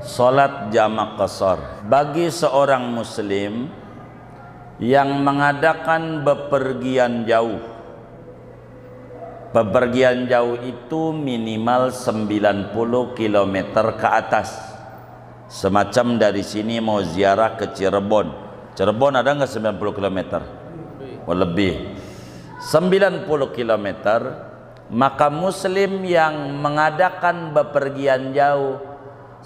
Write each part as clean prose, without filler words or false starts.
Salat jamak qasar bagi seorang muslim yang mengadakan bepergian jauh. Bepergian jauh itu minimal 90 km ke atas. Semacam dari sini mau ziarah ke Cirebon. Cirebon ada nggak 90 km? Oh, lebih. 90 km. Maka muslim yang mengadakan bepergian jauh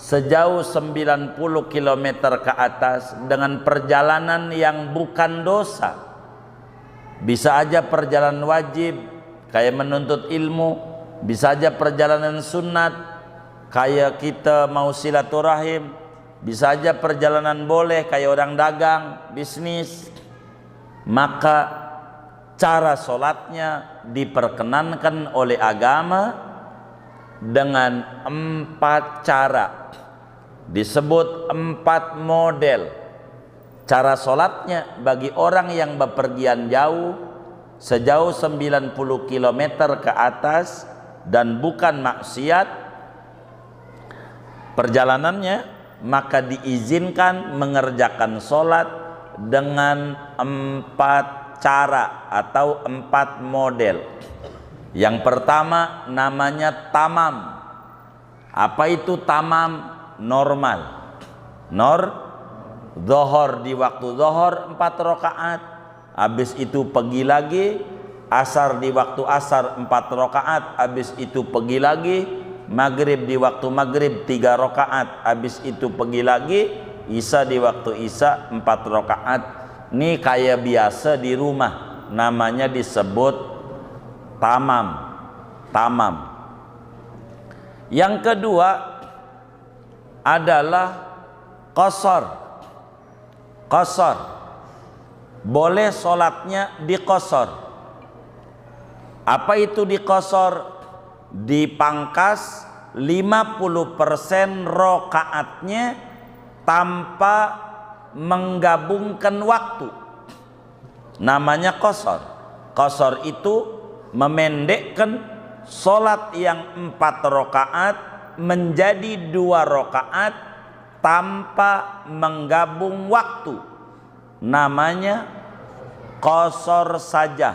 sejauh 90 km ke atas dengan perjalanan yang bukan dosa, bisa aja perjalanan wajib kayak menuntut ilmu, bisa aja perjalanan sunat kayak kita mau silaturahim, bisa aja perjalanan boleh kayak orang dagang, bisnis, maka cara sholatnya diperkenankan oleh agama dengan 4 cara. Disebut 4 model cara sholatnya bagi orang yang bepergian jauh sejauh 90 km ke atas dan bukan maksiat perjalanannya, maka diizinkan mengerjakan sholat dengan 4 cara atau 4 model. Yang pertama namanya tamam. Apa itu tamam? Normal. Zuhur di waktu zuhur 4 rakaat, habis itu pergi lagi. Asar di waktu asar 4 rakaat, habis itu pergi lagi. Maghrib di waktu maghrib 3 rakaat, habis itu pergi lagi. Isya di waktu isya 4 rakaat. Ini kayak biasa di rumah, namanya disebut tamam. Yang kedua adalah qasar. Boleh sholatnya diqasar. Apa itu diqasar? Dipangkas 50% rakaatnya tanpa menggabungkan waktu. Namanya qasar. Qasar itu memendekkan sholat yang 4 rakaat menjadi 2 rakaat tanpa menggabung waktu. Namanya qasar saja.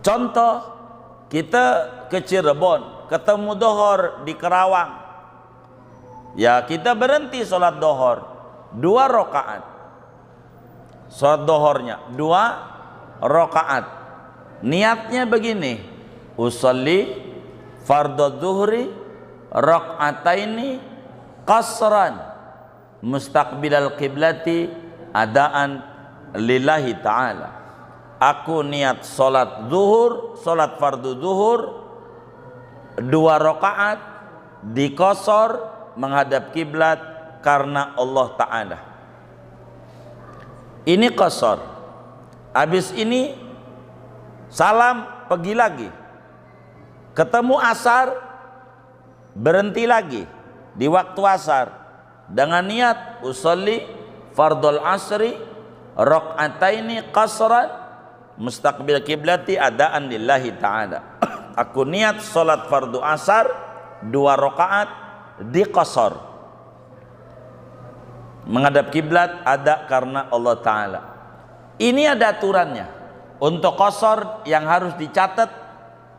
Contoh, kita ke Cirebon, ketemu dohor di Kerawang, ya kita berhenti sholat dohor 2 rakaat. Sholat dohornya 2 rakaat. Niatnya begini: usolli fardhu zuhri rak'ataini qasran mustaqbilal qiblati adaan lillahi ta'ala. Aku niat salat zuhur, salat fardu zuhur 2 rakaat diqasar menghadap kiblat karena Allah Ta'ala. Ini qasar. Habis ini salam, pergi lagi. Ketemu asar, berhenti lagi di waktu asar dengan niat usolli fardul asri rak'ataini qasran mustaqbil kiblati adaan lillahi ta'ala. Aku niat salat fardu asar 2 rakaat diqasar menghadap kiblat ada karena Allah Ta'ala. Ini ada aturannya. Untuk qasar yang harus dicatat,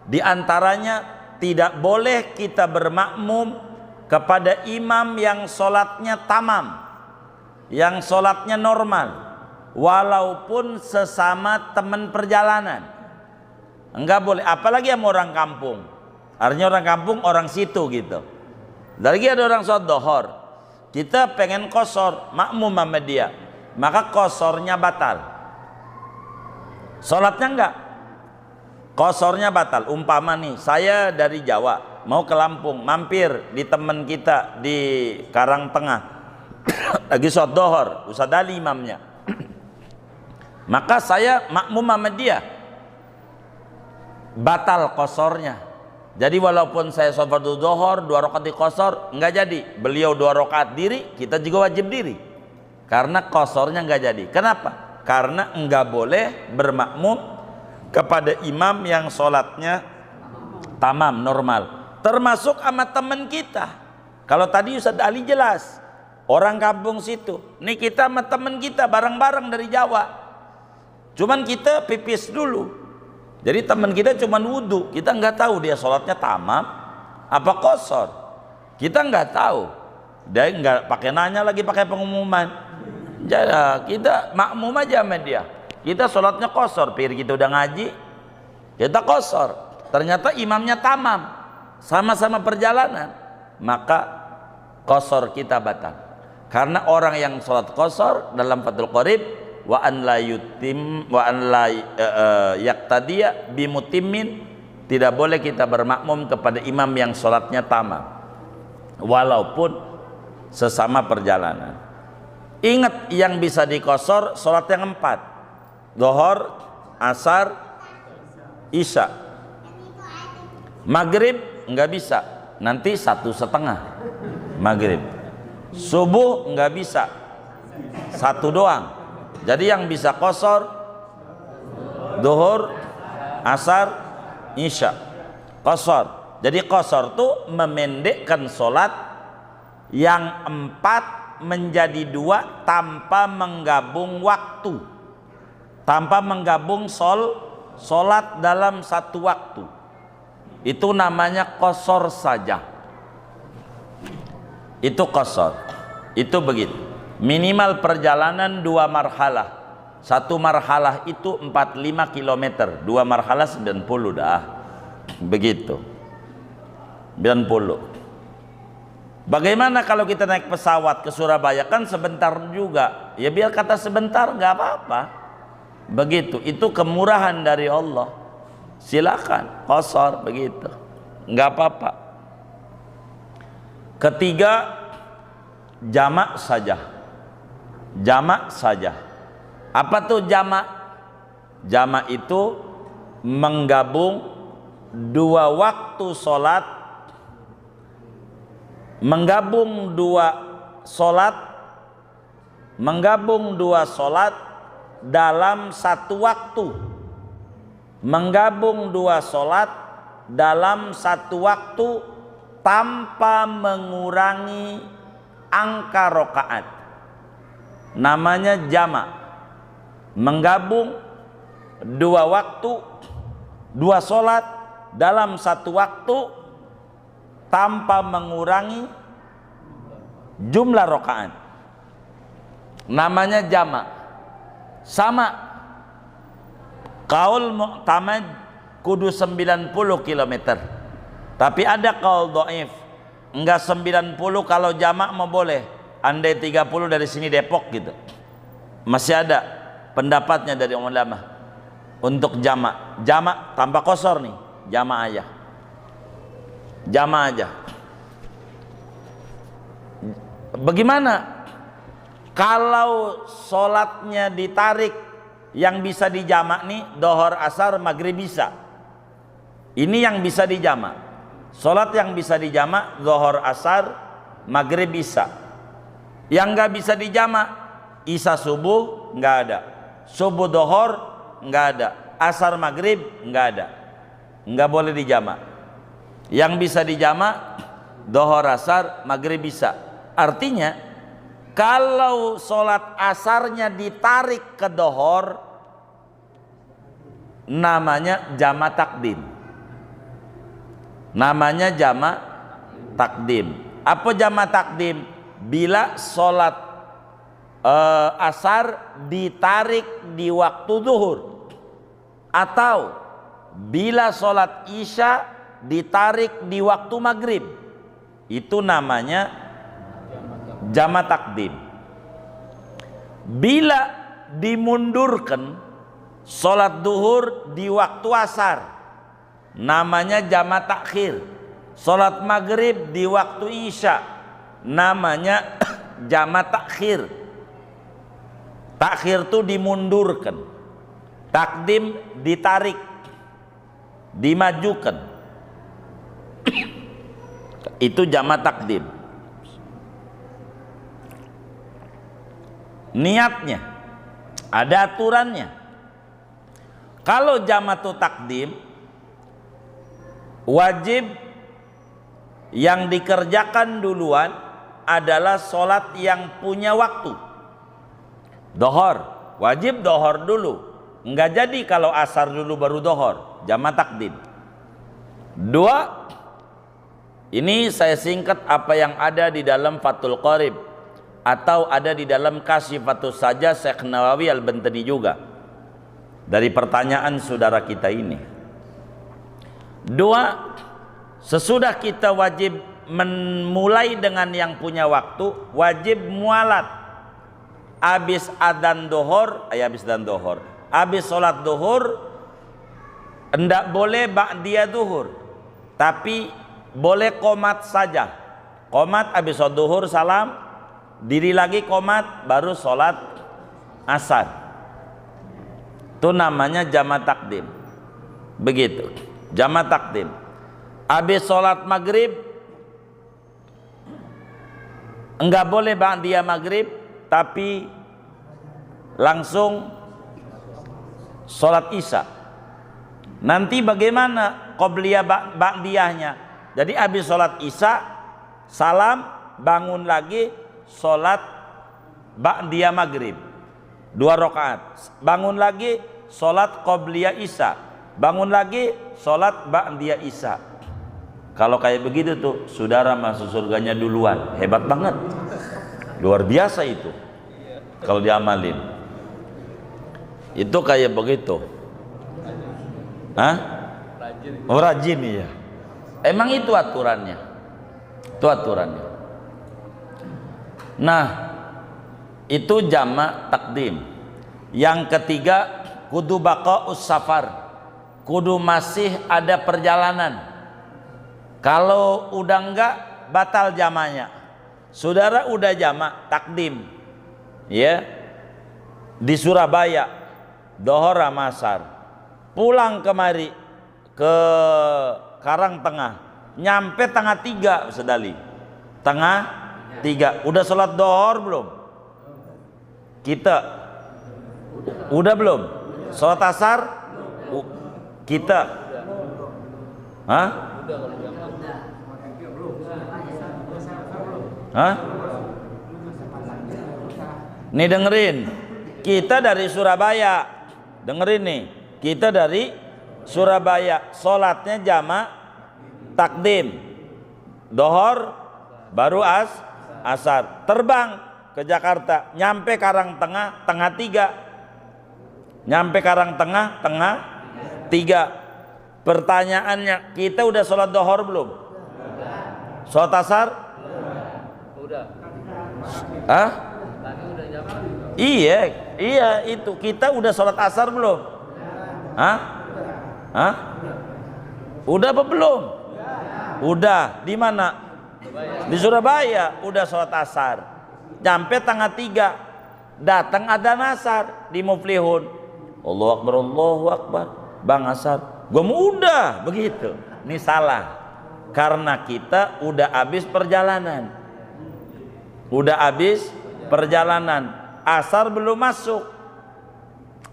di antaranya tidak boleh kita bermakmum kepada imam yang sholatnya tamam, yang sholatnya normal, walaupun sesama teman perjalanan. Enggak boleh, apalagi sama orang kampung. Artinya orang kampung, orang situ gitu. Lagi ada orang sholat dohor, kita pengen qasar, makmum sama dia, maka qasarnya batal. Sholatnya enggak, qasarnya batal. Umpama nih, saya dari Jawa mau ke Lampung, mampir di teman kita di Karangtengah lagi sholat dohor, Ustadz Ali imamnya. Maka saya makmum sama dia, batal qasarnya. Jadi walaupun saya sholat fardu dohor 2 rakaat di qasar, enggak jadi. Beliau 2 rakaat diri, kita juga wajib diri, karena qasarnya enggak jadi. Kenapa? Karena enggak boleh bermakmum kepada imam yang sholatnya tamam, normal. termasuk sama teman kita. Kalau tadi Ustaz Ali jelas, orang kampung situ, nih kita sama teman kita bareng-bareng dari Jawa, cuman kita pipis dulu. Jadi teman kita cuman wudhu, kita nggak tahu dia sholatnya tamam apa qashar, kita nggak tahu. Dia nggak pakai nanya lagi, pakai pengumuman. Jadi kita makmum aja sama dia. Kita sholatnya qashar, kita udah ngaji, kita qashar. Ternyata imamnya tamam, sama-sama perjalanan, maka qashar kita batal. Karena orang yang sholat qashar dalam Fathul Qorib, wa an la yutim wa an la yaqtadiya bimutimmin, tidak boleh kita bermakmum kepada imam yang sholatnya tamam walaupun sesama perjalanan. Ingat, yang bisa diqashar sholat yang 4, Zuhur, Asar, Isya. Maghrib nggak bisa, nanti 1,5 maghrib. Subuh nggak bisa, 1 doang. Jadi yang bisa qashar Zuhur, Asar, Isya. Qashar. Jadi qashar itu memendekkan sholat yang 4 menjadi 2 tanpa menggabung waktu, tanpa menggabung sholat dalam satu waktu. Itu namanya qashar saja. Itu qashar. Itu begitu. Minimal perjalanan 2 marhalah. 1 marhalah itu 45 km, 2 marhalah 90 dah. Begitu. 90. Bagaimana kalau kita naik pesawat ke Surabaya? Kan sebentar juga. Ya biar kata sebentar nggak apa-apa. Begitu. Itu kemurahan dari Allah. Silakan qashar begitu, nggak apa-apa. Ketiga, jamak saja. Jamak saja. Apa tuh jamak? Jamak itu menggabung 2 waktu sholat, menggabung 2 sholat dalam satu waktu. Menggabung 2 sholat dalam satu waktu tanpa mengurangi angka rokaat, namanya jamak. Menggabung 2 waktu, 2 sholat dalam satu waktu tanpa mengurangi jumlah rokaat, namanya jamak. Sama qaul mu'tamad kudu 90 km. Tapi ada qaul dhaif, enggak 90, kalau jamak mau boleh. Andai 30 dari sini Depok gitu. Masih ada pendapatnya dari ulama untuk jamak. Jamak tanpa qashar nih, jamak aja. Jamak aja. Bagaimana kalau sholatnya ditarik? Yang bisa dijamak nih Zuhur, Asar, Maghrib bisa. Ini yang bisa dijamak. Sholat yang bisa dijamak Zuhur, Asar, Maghrib bisa. Yang nggak bisa dijamak Isya, Subuh nggak ada, Subuh, Zuhur nggak ada, Asar, Maghrib nggak ada, nggak boleh dijamak. Yang bisa dijamak Zuhur, Asar, Maghrib bisa. Artinya kalau sholat asarnya ditarik ke Zuhur, namanya jamak takdim. Namanya jamak takdim. Apa jamak takdim? Bila sholat asar ditarik di waktu zuhur, atau bila sholat isya ditarik di waktu maghrib, itu namanya jamak takdim. Bila dimundurkan sholat duhur di waktu asar, namanya jamak takhir. Sholat maghrib di waktu isya, namanya jamak takhir. Takhir itu dimundurkan, takdim ditarik, dimajukan. Itu jamak takdim. Niatnya ada aturannya. Kalau jamatu takdim wajib yang dikerjakan duluan adalah sholat yang punya waktu. Dohor, wajib dohor dulu. Enggak jadi kalau asar dulu baru dohor, jama takdim. Dua, ini saya singkat apa yang ada di dalam Fathul Qorib atau ada di dalam Kasyifatus Saja Syekh Nawawi Al-Bantani juga dari pertanyaan saudara kita ini. Dua, sesudah kita wajib memulai dengan yang punya waktu, wajib mualat. Habis adzan dohor, habis sholat dohor, enggak boleh ba'diyah duhur, tapi boleh qomat saja. Qomat habis sholat duhur salam, diri lagi qomat, baru sholat asar. Itu namanya jama takdim. Begitu, jama takdim. Habis sholat maghrib, enggak boleh ba'diyah maghrib, tapi langsung sholat isya. Nanti bagaimana qobliyah ba'diyahnya? Jadi habis sholat isya, salam, bangun lagi, sholat ba'diyah maghrib 2 rakaat, bangun lagi, sholat qobliyah isya, bangun lagi, sholat ba'diyah isya. Kalau kayak begitu tuh, saudara masuk surganya duluan. Hebat banget, luar biasa itu kalau diamalin. Itu kayak begitu. Hah? Oh, rajin ya. Emang itu aturannya. Itu aturannya. Nah, itu jama takdim. Yang ketiga, kudu baqa'us safar. Kudu masih ada perjalanan. Kalau udah enggak, batal jamanya. Saudara udah jama takdim, ya, di Surabaya, dohor sama asar, pulang kemari ke Karangtengah, nyampe tengah 3 sedali, tengah 3, udah sholat dohor belum? Kita udah belum? Sholat asar kita, hah? Hah? Nih dengerin, kita dari Surabaya, dengerin nih, kita dari Surabaya, sholatnya jama takdim, dohor baru asar, terbang ke Jakarta, nyampe Karangtengah tengah 3, nyampe Karangtengah tengah 3. Pertanyaannya, kita udah sholat dohor belum? Sholat asar? Udah. Hah? Iya itu, kita udah sholat asar belum? Hah? Hah? Udah apa belum? Udah. Di mana? Di Surabaya. Udah sholat asar. Nyampe tengah 3, datang adzan asar di Muflihun. Allahu Akbar, Allahu Akbar. Bang asar, gua mau udah begitu. Ini salah, karena kita udah habis perjalanan. Udah habis perjalanan. Asar belum masuk.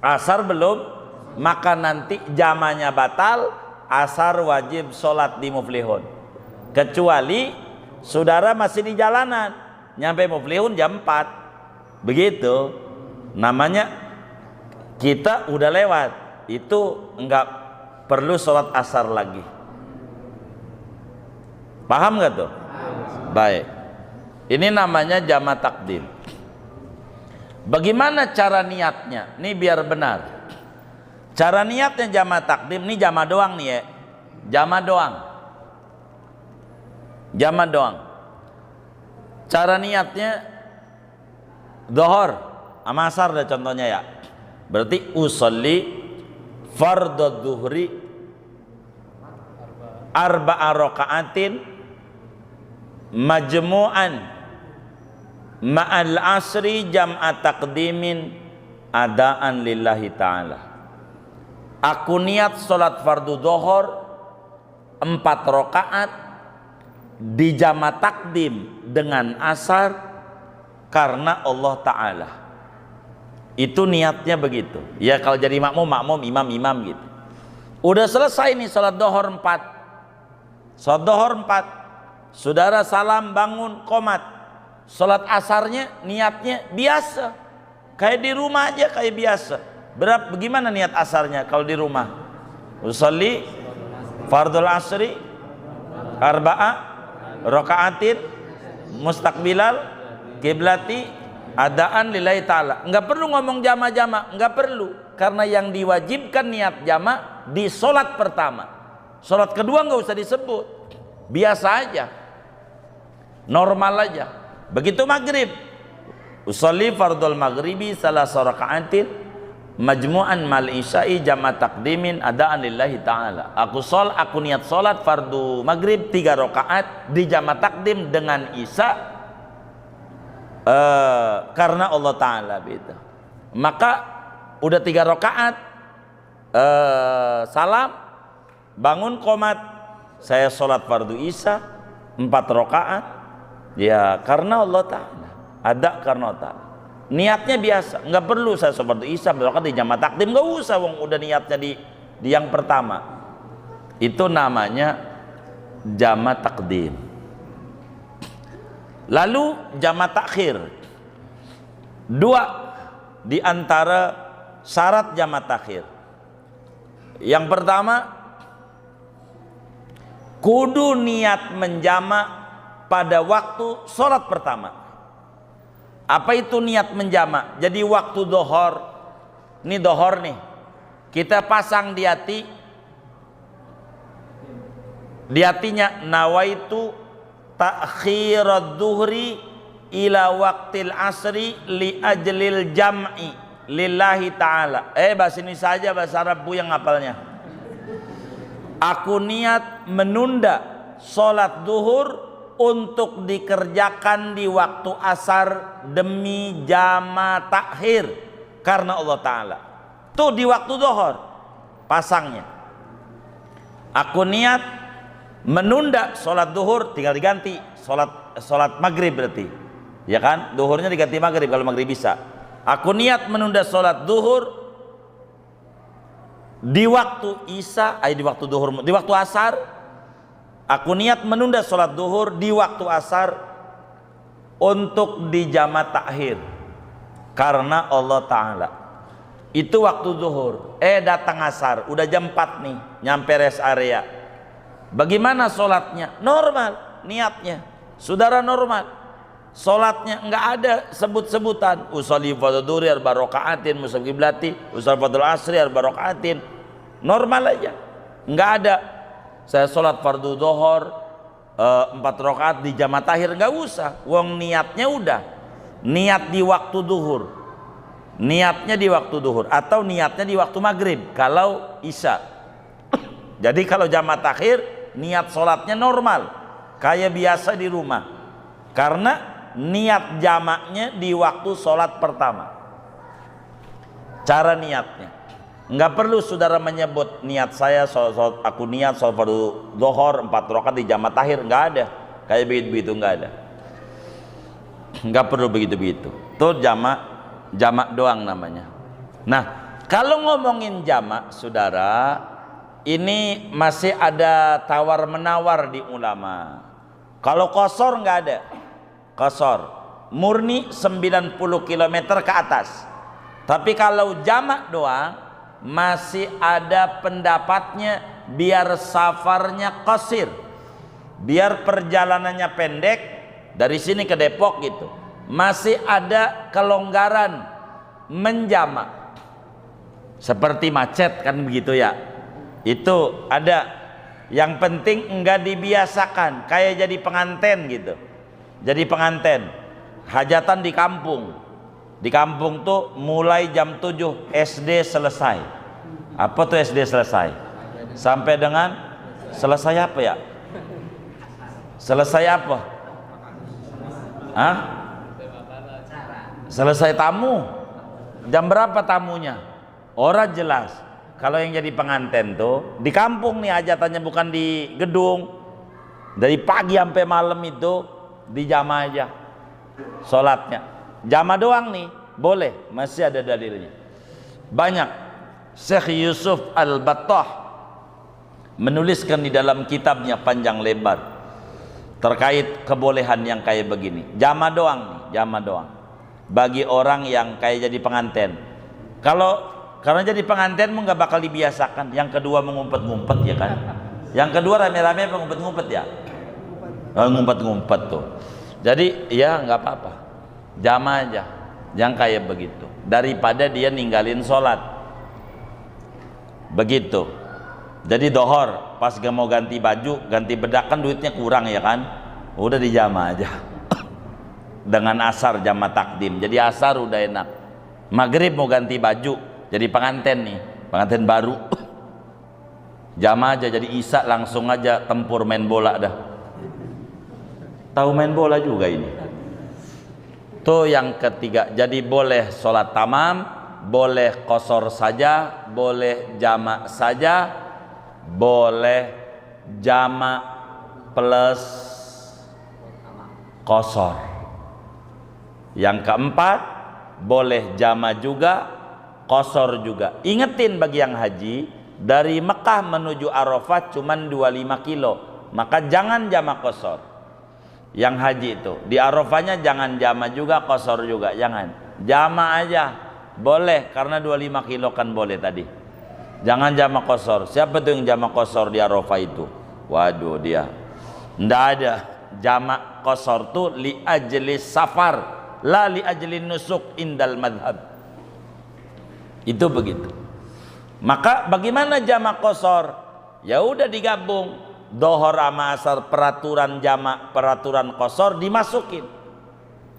Asar belum, maka nanti jamanya batal. Asar wajib sholat di Muflihun. Kecuali saudara masih di jalanan, nyampe Muflihun jam 4. Begitu. Namanya kita udah lewat. Itu enggak perlu sholat asar lagi. Paham nggak tuh? Baik. Ini namanya jama takdim. Bagaimana cara niatnya? Ini biar benar. Cara niatnya jama takdim, ini jama doang nih ya. Jama doang. Jama doang. Cara niatnya dohor sama asar deh contohnya ya. Berarti usolli fardhu dhuhri arba'a raka'atin majmu'an ma'al asri jam'a taqdimin adaan lillahi ta'ala. Aku niat sholat fardu dhuhur 4 rakaat di jama takdim dengan asar karena Allah Ta'ala. Itu niatnya begitu. Ya kalau jadi makmum, imam gitu. Udah selesai nih sholat dhuhur 4. Sholat dhuhur 4. saudara salam bangun qomat, sholat asarnya niatnya biasa, kayak di rumah aja kayak biasa. Bagaimana niat asarnya kalau di rumah? Usolli fardul asri arba'a raka'atin mustaqbilal kiblati adaan lillahi ta'ala. Enggak perlu ngomong jama'-jama', enggak perlu, karena yang diwajibkan niat jama' di sholat pertama. Sholat kedua enggak usah disebut, biasa aja, normal aja. Begitu maghrib, usolli fardul maghribi salasa raka'atin majmu'an mal isya'i jama' takdimin adaan lillahi ta'ala. Aku niat sholat fardu maghrib 3 rakaat di jama' takdim dengan isya karena Allah Ta'ala gitu. Maka udah 3 rakaat, salam, bangun qomat, saya sholat fardu isya 4 rakaat ya karena Allah Ta'ala, ada karena Allah Ta'ala. Niatnya biasa, nggak perlu saya seperti isya berangkat di jama' takdim, nggak usah, wong udah niatnya di yang pertama. Itu namanya jama' takdim. Lalu jama' takhir. 2 di antara syarat jama' takhir. Yang pertama, kudu niat menjama' pada waktu sholat pertama. Apa itu niat menjama'? Jadi waktu dohor, ini dohor nih, kita pasang di hatinya nawaitu ta'khirad duhri ila waqtil asri li ajlil jam'i lillahi ta'ala. Bahasa ini saja, bahasa Arab bu yang ngapalnya. Aku niat menunda sholat duhur untuk dikerjakan di waktu asar demi jama' takhir karena Allah Ta'ala. Tuh di waktu dohor pasangnya. Aku niat menunda sholat duhur, tinggal diganti sholat maghrib berarti, ya kan? Duhurnya diganti maghrib kalau maghrib bisa. Aku niat menunda sholat duhur di waktu isya, di waktu duhur, di waktu asar. Aku niat menunda sholat duhur di waktu asar untuk di jama' takhir karena Allah Ta'ala. Itu waktu duhur. Datang asar, udah jam 4 nih, nyampe rest area. Bagaimana sholatnya? Normal niatnya, saudara, normal. Sholatnya nggak ada sebut-sebutan. Usolli fardhu dhuhri arba raka'atin mustaqbilati, usolli fardhu asri arba raka'atin. Normal aja, nggak ada saya sholat fardu dohor 4 rakaat di jama' takhir, nggak usah. Wong niatnya udah niat di waktu duhur, niatnya di waktu duhur atau niatnya di waktu maghrib kalau isya. Jadi kalau jama' takhir niat sholatnya normal kayak biasa di rumah, karena niat jamaknya di waktu sholat pertama. Cara niatnya nggak perlu saudara menyebut niat saya aku niat sholat fardu dohor 4 rakaat di jama' takhir, nggak ada kayak begitu, nggak ada, nggak perlu begitu. Itu jama' doang namanya. Nah, kalau ngomongin jama' saudara, ini masih ada tawar menawar di ulama. Kalau qasar nggak ada, qasar murni 90 km ke atas. Tapi kalau jama' doang masih ada pendapatnya, biar safarnya qasir, biar perjalanannya pendek dari sini ke Depok gitu, masih ada kelonggaran menjama'. Seperti macet kan begitu ya, itu ada. Yang penting enggak dibiasakan kayak jadi penganten gitu. Jadi penganten hajatan di kampung. Di kampung tuh mulai jam 7 SD selesai. Apa tuh SD selesai? Sampai dengan selesai apa ya? Selesai apa? Hah? Selesai tamu. Jam berapa tamunya? Orang jelas. Kalau yang jadi penganten tuh di kampung nih hajatannya, bukan di gedung. Dari pagi sampai malam itu di jama' aja sholatnya. Jama' doang nih boleh, masih ada dalilnya banyak. Syekh Yusuf Al-Battah menuliskan di dalam kitabnya panjang lebar, terkait kebolehan yang kayak begini. Jama doang nih, jama doang. Bagi orang yang kayak jadi pengantin. Karena jadi pengantin nggak bakal dibiasakan. Yang kedua mengumpet-ngumpet ya kan. Yang kedua rame-rame mengumpet-ngumpet ya. Ngumpet-ngumpet tuh. Jadi ya nggak apa-apa. Jama aja. Yang kayak begitu. Daripada dia ninggalin sholat. Begitu. Jadi dohor pas gak mau ganti baju, ganti bedak kan duitnya kurang ya kan. Udah dijama aja. Dengan asar jama takdim. Jadi asar udah enak. Maghrib mau ganti baju, jadi pengantin nih, pengantin baru. Jama aja jadi isya langsung aja tempur main bola dah. Tahu main bola juga ini. Tuh yang ketiga. Jadi boleh sholat tamam, boleh qasar saja, boleh jama saja, boleh jama plus qasar. Yang keempat, boleh jama juga, qasar juga. Ingetin bagi yang haji, dari Mekah menuju Arafah cuman 25 kilo, maka jangan jama qasar. Yang haji itu di Arafahnya jangan jama juga, qasar juga, jangan. Jama aja boleh, karena 25 kilo kan boleh tadi. Jangan jama qasar. Siapa tuh yang jama qasar di Arafah itu? Waduh, dia ndak ada. Jama qasar tuh li ajli safar, la li ajli nusuk indal madhab. Itu begitu. Maka bagaimana jama qasar? Ya udah digabung dohor sama asar, peraturan jama, peraturan qasar dimasukin.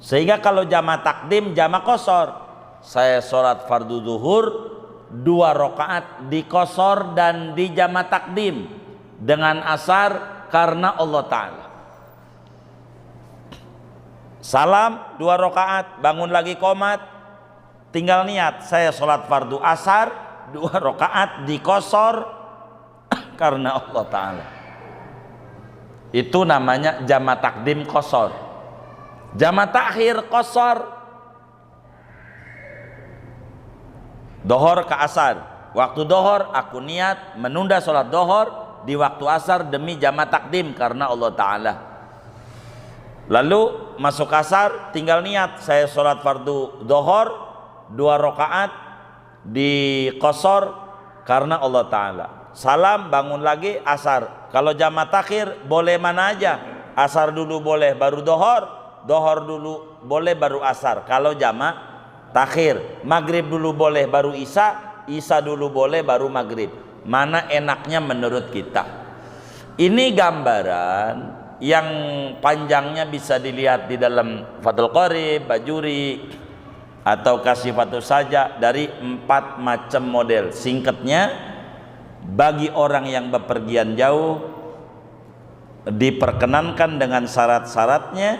Sehingga kalau jama takdim, jama qasar, saya sholat fardu zuhur 2 rakaat di qasar dan di jama takdim dengan asar karena Allah Ta'ala. Salam 2 rakaat, bangun lagi qomat, tinggal niat saya sholat fardu asar 2 rakaat di qasar karena Allah Ta'ala. Itu namanya jama takdim qasar. Jama takhir qasar, dohor ke asar. Waktu dohor aku niat menunda sholat dohor di waktu asar demi jama takdim karena Allah Ta'ala. Lalu masuk asar tinggal niat saya sholat fardu dohor 2 rakaat di qasar karena Allah Ta'ala. Salam bangun lagi asar. Kalau jama takhir boleh mana aja, asar dulu boleh baru dohor, dohor dulu boleh baru asar. Kalau jama takhir, maghrib dulu boleh baru isya, isya dulu boleh baru maghrib. Mana enaknya menurut kita. Ini gambaran yang panjangnya bisa dilihat di dalam Fathul Qorib, Bajuri atau Kasifatus Saja dari 4 macam model. Singkatnya, bagi orang yang bepergian jauh diperkenankan dengan syarat-syaratnya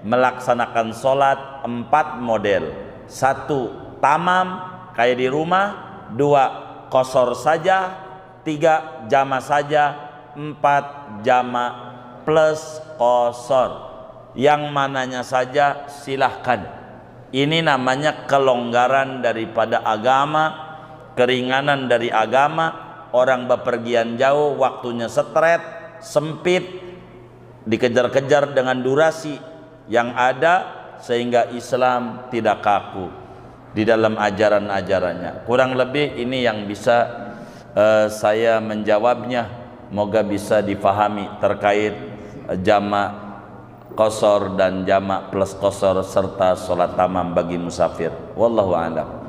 melaksanakan sholat 4 model. 1 tamam kayak di rumah, 2 qasar saja, 3 jama saja, 4 jama plus qasar. Yang mananya saja silahkan. Ini namanya kelonggaran daripada agama, keringanan dari agama. Orang bepergian jauh, waktunya stret, sempit, dikejar-kejar dengan durasi yang ada, sehingga Islam tidak kaku di dalam ajaran-ajarannya. Kurang lebih ini yang bisa saya menjawabnya. Moga bisa difahami terkait jama qasar dan jama plus qasar serta sholat tamam bagi musafir. Wallahu a'lam.